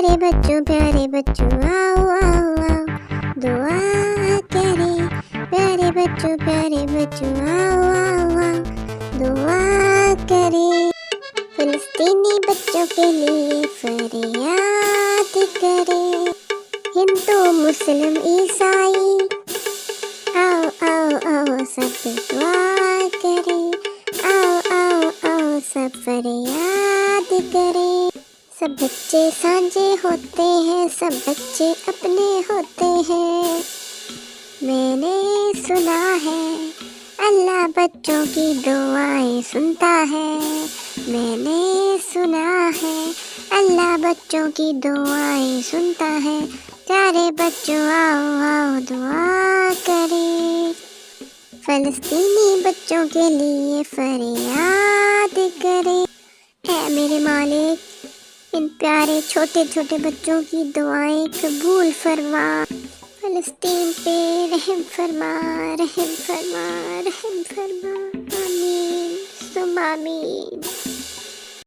پیارے بچوں آؤ آؤ آؤ دعا کرے. پیارے بچوں آؤ آؤ آؤ دعا کرے. فلسطینی بچوں کے لیے فریاد کرے. ہندو مسلم عیسائی آؤ آؤ آؤ سب دعا کرے. آؤ آؤ آؤ سب فریاد کرے. سب بچے سانجھے ہوتے ہیں، سب بچے اپنے ہوتے ہیں. میں نے سنا ہے اللہ بچوں کی دعائیں سنتا ہے. میں نے سنا ہے اللہ بچوں کی دعائیں سنتا ہے. پیارے بچوں آؤ آؤ دعا کرے. فلسطینی بچوں کے لیے فریاد کرے. اے میرے مالک، ان پیارے چھوٹے چھوٹے بچوں کی دعائیں قبول فرما. فلسطین پہ رحم فرما، رحم فرما، رحم فرما. آمین ثم آمین.